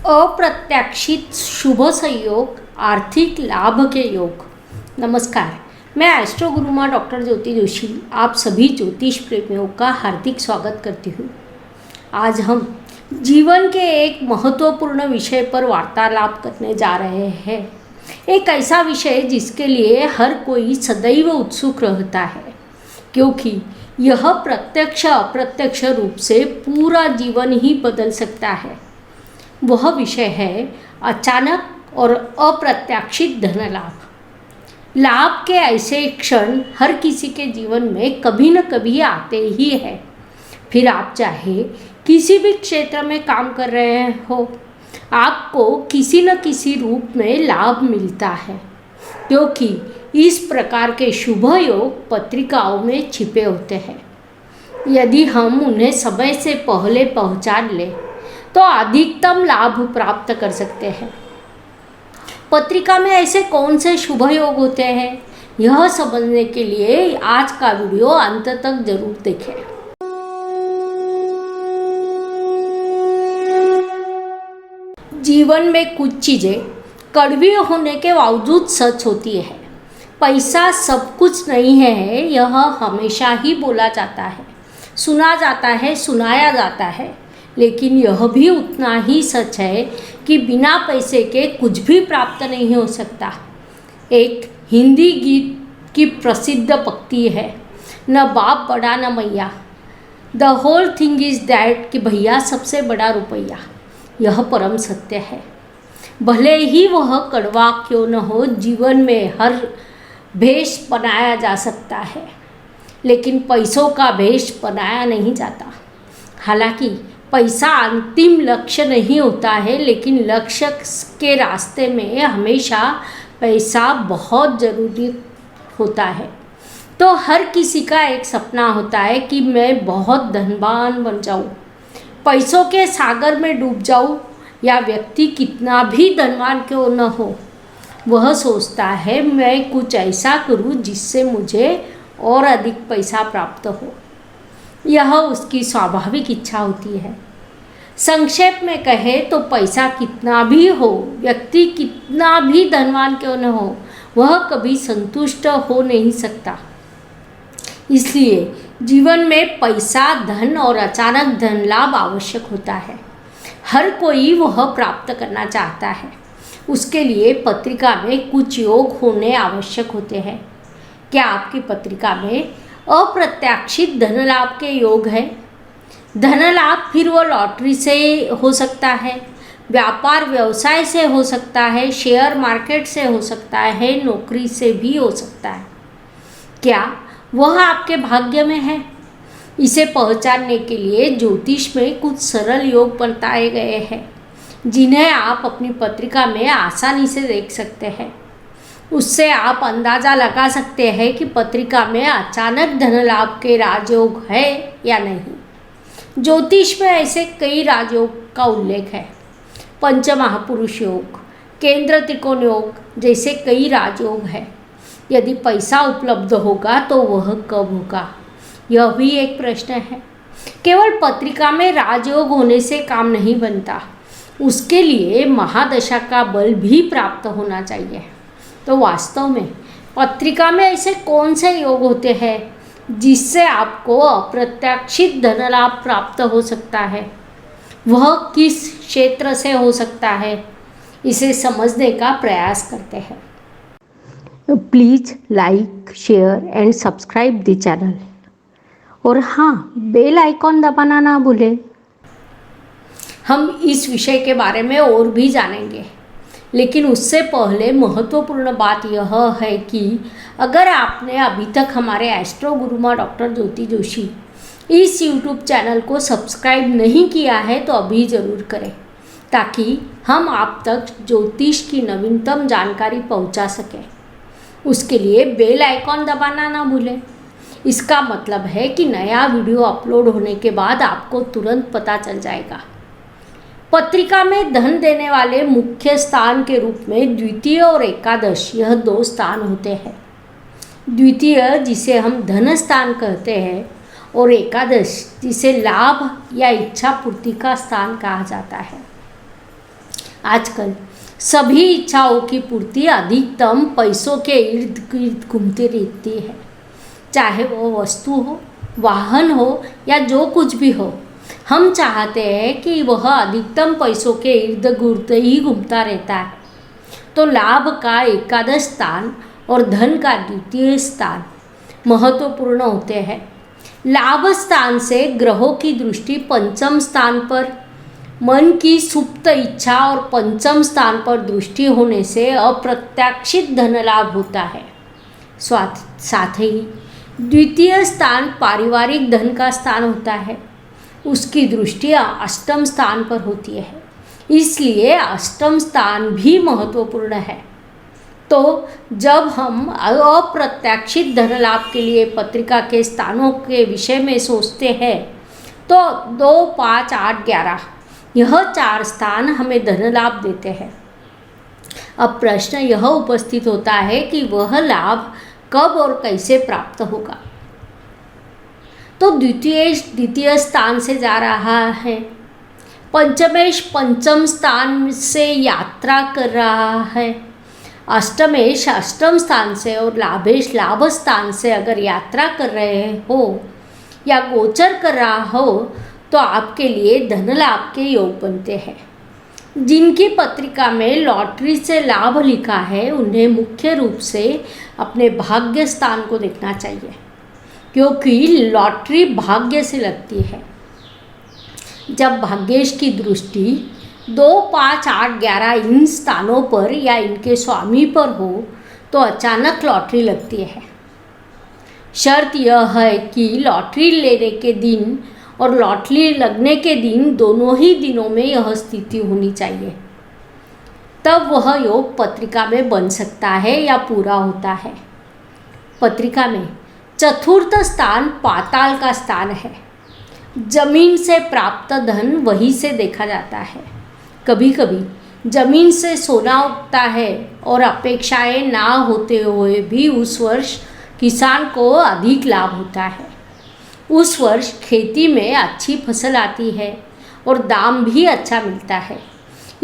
अप्रत्याशित शुभ संयोग, आर्थिक लाभ के योग। नमस्कार, मैं एस्ट्रो गुरु माँ डॉक्टर ज्योति जोशी आप सभी ज्योतिष प्रेमियों का हार्दिक स्वागत करती हूँ। आज हम जीवन के एक महत्वपूर्ण विषय पर वार्तालाप करने जा रहे हैं। एक ऐसा विषय जिसके लिए हर कोई सदैव उत्सुक रहता है, क्योंकि यह प्रत्यक्ष अप्रत्यक्ष रूप से पूरा जीवन ही बदल सकता है। वह विषय है अचानक और अप्रत्याशित धन लाभ। लाभ के ऐसे क्षण हर किसी के जीवन में कभी न कभी आते ही हैं। फिर आप चाहे किसी भी क्षेत्र में काम कर रहे हो, आपको किसी न किसी रूप में लाभ मिलता है, क्योंकि इस प्रकार के शुभ योग पत्रिकाओं में छिपे होते हैं। यदि हम उन्हें समय से पहले पहचान लें तो अधिकतम लाभ प्राप्त कर सकते हैं। पत्रिका में ऐसे कौन से शुभ योग होते हैं, यह समझने के लिए आज का वीडियो अंत तक जरूर देखें। जीवन में कुछ चीज़ें कड़वी होने के बावजूद सच होती है। पैसा सब कुछ नहीं है, यह हमेशा ही बोला जाता है, सुना जाता है, सुनाया जाता है, लेकिन यह भी उतना ही सच है कि बिना पैसे के कुछ भी प्राप्त नहीं हो सकता। एक हिंदी गीत की प्रसिद्ध पंक्ति है, न बाप बड़ा न मैया, the whole thing is that, कि भैया सबसे बड़ा रुपया। यह परम सत्य है। भले ही वह कड़वा क्यों न हो, जीवन में हर भेष बनाया जा सकता है, लेकिन पैसों का भेष बनाया नहीं जाता। हालांकि पैसा अंतिम लक्ष्य नहीं होता है, लेकिन लक्ष्य के रास्ते में हमेशा पैसा बहुत ज़रूरी होता है। तो हर किसी का एक सपना होता है कि मैं बहुत धनवान बन जाऊं, पैसों के सागर में डूब जाऊं, या व्यक्ति कितना भी धनवान क्यों न हो, वह सोचता है मैं कुछ ऐसा करूं जिससे मुझे और अधिक पैसा प्राप्त हो। यह उसकी स्वाभाविक इच्छा होती है। संक्षेप में कहे तो पैसा कितना भी हो, व्यक्ति कितना भी धनवान क्यों न हो, वह कभी संतुष्ट हो नहीं सकता। इसलिए जीवन में पैसा, धन और अचानक धन लाभ आवश्यक होता है। हर कोई वह प्राप्त करना चाहता है। उसके लिए पत्रिका में कुछ योग होने आवश्यक होते हैं। क्या आपकी पत्रिका में अप्रत्याशित धन लाभ के योग हैं? धन लाभ फिर वो लॉटरी से हो सकता है, व्यापार व्यवसाय से हो सकता है, शेयर मार्केट से हो सकता है, नौकरी से भी हो सकता है। क्या वह आपके भाग्य में है? इसे पहचानने के लिए ज्योतिष में कुछ सरल योग बताए गए हैं, जिन्हें आप अपनी पत्रिका में आसानी से देख सकते हैं। उससे आप अंदाज़ा लगा सकते हैं कि पत्रिका में अचानक धन लाभ के राजयोग है या नहीं। ज्योतिष में ऐसे कई राजयोग का उल्लेख है। पंचमहापुरुष योग, केंद्र त्रिकोण योग जैसे कई राजयोग हैं। यदि पैसा उपलब्ध होगा तो वह कब होगा, यह भी एक प्रश्न है। केवल पत्रिका में राजयोग होने से काम नहीं बनता, उसके लिए महादशा का बल भी प्राप्त होना चाहिए। तो वास्तव में पत्रिका में ऐसे कौन से योग होते हैं जिससे आपको अप्रत्याशित धन लाभ प्राप्त हो सकता है? वह किस क्षेत्र से हो सकता है, इसे समझने का प्रयास करते हैं। Please like, share and subscribe the channel, और हाँ, बेल आइकॉन दबाना ना भूलें। हम इस विषय के बारे में और भी जानेंगे, लेकिन उससे पहले महत्वपूर्ण बात यह है कि अगर आपने अभी तक हमारे एस्ट्रो गुरु माँ डॉक्टर ज्योति जोशी इस यूट्यूब चैनल को सब्सक्राइब नहीं किया है तो अभी ज़रूर करें, ताकि हम आप तक ज्योतिष की नवीनतम जानकारी पहुंचा सकें। उसके लिए बेल आइकॉन दबाना ना भूलें। इसका मतलब है कि नया वीडियो अपलोड होने के बाद आपको तुरंत पता चल जाएगा। पत्रिका में धन देने वाले मुख्य स्थान के रूप में द्वितीय और एकादश, यह दो स्थान होते हैं। द्वितीय जिसे हम धन स्थान कहते हैं, और एकादश जिसे लाभ या इच्छा पूर्ति का स्थान कहा जाता है। आजकल सभी इच्छाओं की पूर्ति अधिकतम पैसों के इर्द गिर्द घूमती रहती है, चाहे वो वस्तु हो, वाहन हो या जो कुछ भी हो। हम चाहते हैं कि वह अधिकतम पैसों के इर्द गिर्द ही घूमता रहता है। तो लाभ का एकादश स्थान और धन का द्वितीय स्थान महत्वपूर्ण होते हैं। लाभ स्थान से ग्रहों की दृष्टि पंचम स्थान पर, मन की सुप्त इच्छा और पंचम स्थान पर दृष्टि होने से अप्रत्याशित धन लाभ होता है। साथ ही द्वितीय स्थान पारिवारिक धन का स्थान होता है, उसकी दृष्टि अष्टम स्थान पर होती है, इसलिए अष्टम स्थान भी महत्वपूर्ण है। तो जब हम अप्रत्याशित धन लाभ के लिए पत्रिका के स्थानों के विषय में सोचते हैं तो 2, 5, 8, 11 यह 4 स्थान हमें धन लाभ देते हैं। अब प्रश्न यह उपस्थित होता है कि वह लाभ कब और कैसे प्राप्त होगा। तो द्वितीय स्थान से जा रहा है, पंचमेश पंचम स्थान से यात्रा कर रहा है, अष्टमेश अष्टम स्थान से और लाभेश लाभ स्थान से अगर यात्रा कर रहे हो या गोचर कर रहा हो तो आपके लिए धन लाभ के योग बनते हैं। जिनकी पत्रिका में लॉटरी से लाभ लिखा है उन्हें मुख्य रूप से अपने भाग्य स्थान को देखना चाहिए, क्योंकि लॉटरी भाग्य से लगती है। जब भाग्येश की दृष्टि 2, 5, 8, 11 इन स्थानों पर या इनके स्वामी पर हो तो अचानक लॉटरी लगती है। शर्त यह है कि लॉटरी लेने के दिन और लॉटरी लगने के दिन दोनों ही दिनों में यह स्थिति होनी चाहिए, तब वह योग पत्रिका में बन सकता है या पूरा होता है। पत्रिका में चतुर्थ स्थान पाताल का स्थान है। जमीन से प्राप्त धन वहीं से देखा जाता है। कभी कभी जमीन से सोना उगता है और अपेक्षाएं ना होते हुए भी उस वर्ष किसान को अधिक लाभ होता है। उस वर्ष खेती में अच्छी फसल आती है और दाम भी अच्छा मिलता है।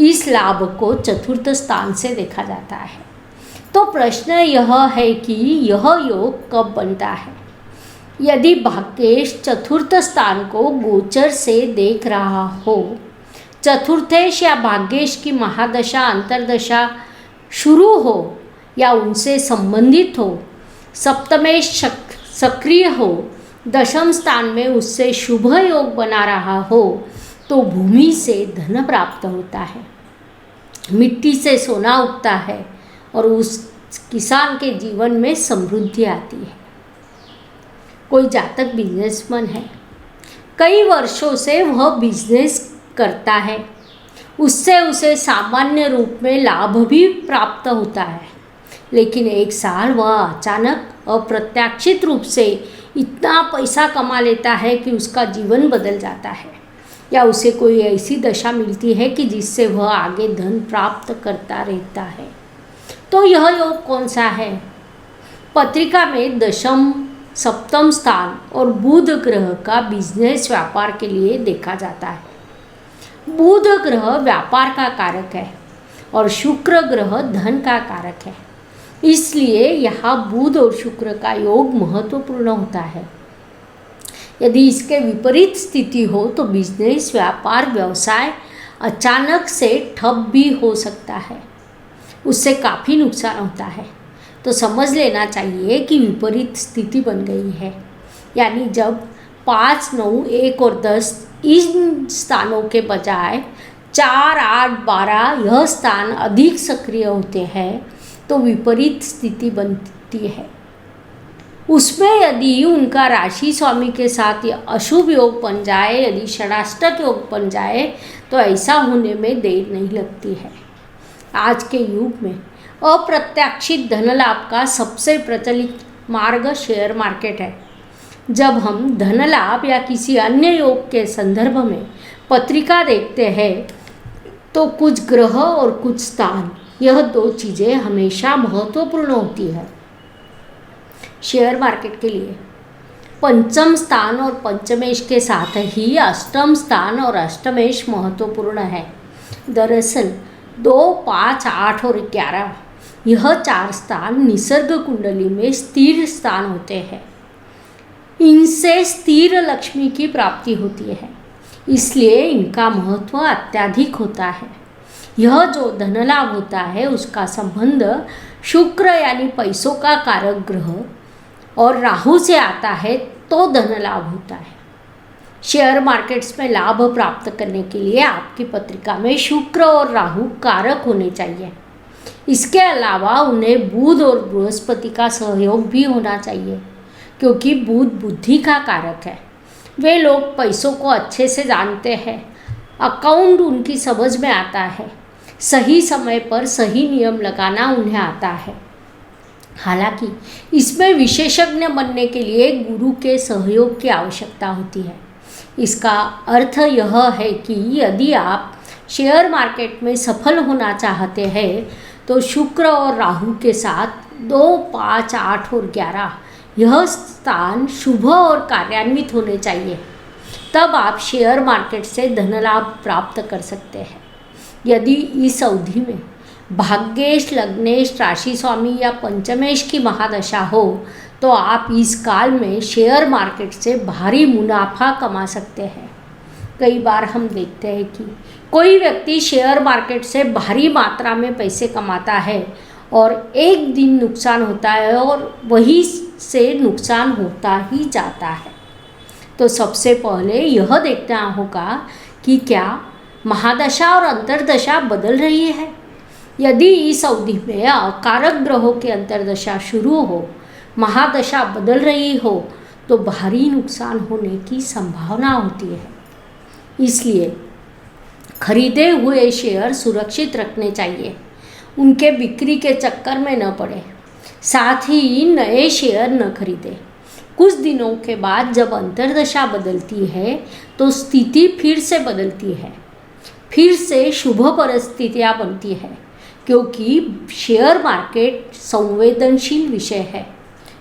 इस लाभ को चतुर्थ स्थान से देखा जाता है। तो प्रश्न यह है कि यह योग कब बनता है। यदि भाग्येश चतुर्थ स्थान को गोचर से देख रहा हो, चतुर्थेश या भाग्येश की महादशा अंतर्दशा शुरू हो या उनसे संबंधित हो, सप्तमेश सक्रिय हो, दशम स्थान में उससे शुभ योग बना रहा हो तो भूमि से धन प्राप्त होता है, मिट्टी से सोना उगता है और उस किसान के जीवन में समृद्धि आती है। कोई जातक बिजनेसमैन है, कई वर्षों से वह बिजनेस करता है, उससे उसे सामान्य रूप में लाभ भी प्राप्त होता है, लेकिन एक साल वह अचानक अप्रत्याशित रूप से इतना पैसा कमा लेता है कि उसका जीवन बदल जाता है, या उसे कोई ऐसी दशा मिलती है कि जिससे वह आगे धन प्राप्त करता रहता है। तो यह योग कौन सा है। पत्रिका में दशम सप्तम स्थान और बुध ग्रह का बिजनेस व्यापार के लिए देखा जाता है। बुध ग्रह व्यापार का कारक है और शुक्र ग्रह धन का कारक है, इसलिए यहाँ बुध और शुक्र का योग महत्वपूर्ण होता है। यदि इसके विपरीत स्थिति हो तो बिजनेस व्यापार व्यवसाय अचानक से ठप भी हो सकता है, उससे काफ़ी नुकसान होता है। तो समझ लेना चाहिए कि विपरीत स्थिति बन गई है, यानी जब 5, 9, 1 और 10 इन स्थानों के बजाय 4, 8, 12 यह स्थान अधिक सक्रिय होते हैं तो विपरीत स्थिति बनती है। उसमें यदि उनका राशि स्वामी के साथ अशुभ योग बन जाए, यदि षडाष्टक योग बन जाए तो ऐसा होने में देर नहीं लगती है। आज के युग में अप्रत्याशित धन लाभ का सबसे प्रचलित मार्ग शेयर मार्केट है। जब हम धन लाभ या किसी अन्य योग के संदर्भ में पत्रिका देखते हैं तो कुछ ग्रह और कुछ स्थान, यह 2 चीज़ें हमेशा महत्वपूर्ण होती है। शेयर मार्केट के लिए पंचम स्थान और पंचमेश के साथ ही अष्टम स्थान और अष्टमेश महत्वपूर्ण है। दरअसल 2, 5, 8 और 11 यह 4 स्थान निसर्ग कुंडली में स्थिर स्थान होते हैं। इनसे स्थिर लक्ष्मी की प्राप्ति होती है, इसलिए इनका महत्व अत्यधिक होता है। यह जो धन लाभ होता है उसका संबंध शुक्र यानी पैसों का कारक ग्रह और राहु से आता है तो धन लाभ होता है। शेयर मार्केट्स में लाभ प्राप्त करने के लिए आपकी पत्रिका में शुक्र और राहु कारक होने चाहिए। इसके अलावा उन्हें बुध और बृहस्पति का सहयोग भी होना चाहिए, क्योंकि बुध बुद्धि का कारक है। वे लोग पैसों को अच्छे से जानते हैं, अकाउंट उनकी समझ में आता है, सही समय पर सही नियम लगाना उन्हें आता है। हालांकि इसमें विशेषज्ञ बनने के लिए गुरु के सहयोग की आवश्यकता होती है। इसका अर्थ यह है कि यदि आप शेयर मार्केट में सफल होना चाहते हैं तो शुक्र और राहु के साथ 2, 5, 8 और 11 यह स्थान शुभ और कार्यान्वित होने चाहिए, तब आप शेयर मार्केट से धन लाभ प्राप्त कर सकते हैं। यदि इस अवधि में भाग्येश, लग्नेश, राशि स्वामी या पंचमेश की महादशा हो तो आप इस काल में शेयर मार्केट से भारी मुनाफा कमा सकते हैं। कई बार हम देखते हैं कि कोई व्यक्ति शेयर मार्केट से भारी मात्रा में पैसे कमाता है और एक दिन नुकसान होता है और वही से नुकसान होता ही जाता है। तो सबसे पहले यह देखना होगा कि क्या महादशा और अंतर्दशा बदल रही है। यदि इस अवधि में अकारक ग्रहों की अंतर्दशा शुरू हो, महादशा बदल रही हो, तो भारी नुकसान होने की संभावना होती है। इसलिए खरीदे हुए शेयर सुरक्षित रखने चाहिए, उनके बिक्री के चक्कर में न पड़े। साथ ही नए शेयर न खरीदें। कुछ दिनों के बाद जब अंतर्दशा बदलती है तो स्थिति फिर से बदलती है, फिर से शुभ परिस्थितियाँ बनती है, क्योंकि शेयर मार्केट संवेदनशील विषय है।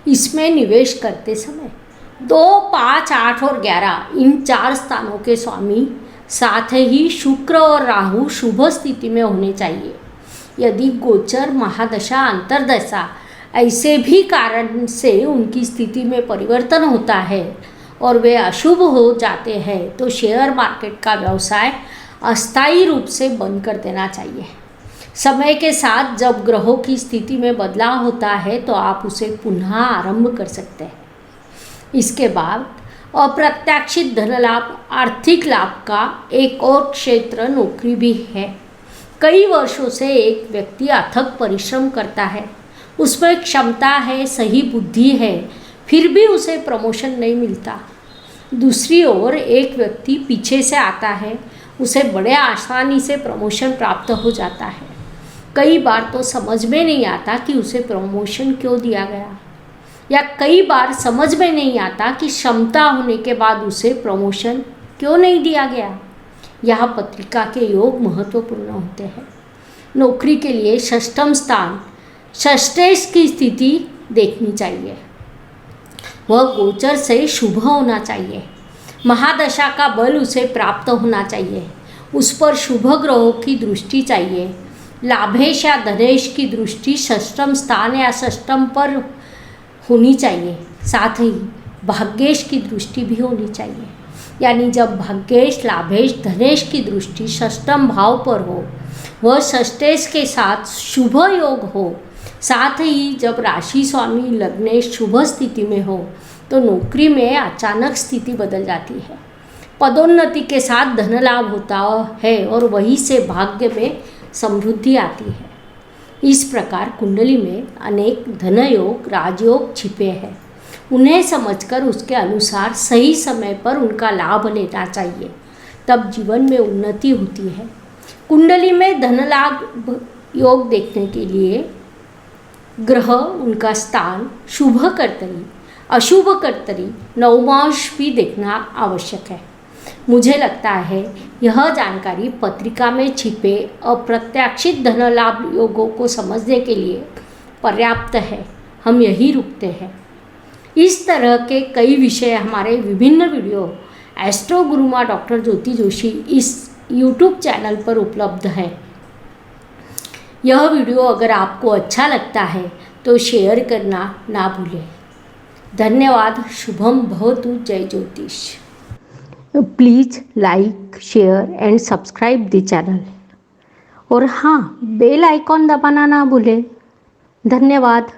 इसमें निवेश करते समय 2, 5, 8 और 11 इन 4 स्थानों के स्वामी, साथ ही शुक्र और राहु शुभ स्थिति में होने चाहिए। यदि गोचर, महादशा, अंतर्दशा ऐसे भी कारण से उनकी स्थिति में परिवर्तन होता है और वे अशुभ हो जाते हैं तो शेयर मार्केट का व्यवसाय अस्थायी रूप से बंद कर देना चाहिए। समय के साथ जब ग्रहों की स्थिति में बदलाव होता है तो आप उसे पुनः आरंभ कर सकते हैं। इसके बाद अप्रत्याशित धन लाभ, आर्थिक लाभ का एक और क्षेत्र नौकरी भी है। कई वर्षों से एक व्यक्ति अथक परिश्रम करता है, उसमें क्षमता है, सही बुद्धि है, फिर भी उसे प्रमोशन नहीं मिलता। दूसरी ओर एक व्यक्ति पीछे से आता है, उसे बड़े आसानी से प्रमोशन प्राप्त हो जाता है। कई बार तो समझ में नहीं आता कि उसे प्रमोशन क्यों दिया गया, या कई बार समझ में नहीं आता कि क्षमता होने के बाद उसे प्रमोशन क्यों नहीं दिया गया। यह पत्रिका के योग महत्वपूर्ण होते हैं। नौकरी के लिए षष्ठम स्थान, षष्ठेश की स्थिति देखनी चाहिए। वह गोचर से शुभ होना चाहिए। महादशा का बल उसे प्राप्त होना चाहिए। उस पर शुभ ग्रहों की दृष्टि चाहिए। लाभेश या धनेश की दृष्टि षष्ठम स्थान या षष्ठम पर होनी चाहिए। साथ ही भाग्येश की दृष्टि भी होनी चाहिए। यानी जब भाग्येश, लाभेश, धनेश की दृष्टि षष्ठम भाव पर हो, वह षष्ठेश के साथ शुभ योग हो, साथ ही जब राशि स्वामी लग्नेश शुभ स्थिति में हो तो नौकरी में अचानक स्थिति बदल जाती है। पदोन्नति के साथ धन लाभ होता है और वहीं से भाग्य में समृद्धि आती है। इस प्रकार कुंडली में अनेक धन योग, राजयोग छिपे हैं। उन्हें समझकर उसके अनुसार सही समय पर उनका लाभ लेना चाहिए, तब जीवन में उन्नति होती है। कुंडली में धन लाभ योग देखने के लिए ग्रह, उनका स्थान, शुभ कर्तरी, अशुभ कर्तरी, नवमांश भी देखना आवश्यक है। मुझे लगता है यह जानकारी पत्रिका में छिपे अप्रत्याशित धन लाभ योगों को समझने के लिए पर्याप्त है। हम यही रुकते हैं। इस तरह के कई विषय हमारे विभिन्न वीडियो एस्ट्रो गुरुमा डॉक्टर ज्योति जोशी इस यूट्यूब चैनल पर उपलब्ध है। यह वीडियो अगर आपको अच्छा लगता है तो शेयर करना ना भूलें। धन्यवाद। शुभम भवतु। जय ज्योतिष। Please like share and subscribe the channel और हाँ, बेल आइकॉन दबाना ना भूलें। धन्यवाद।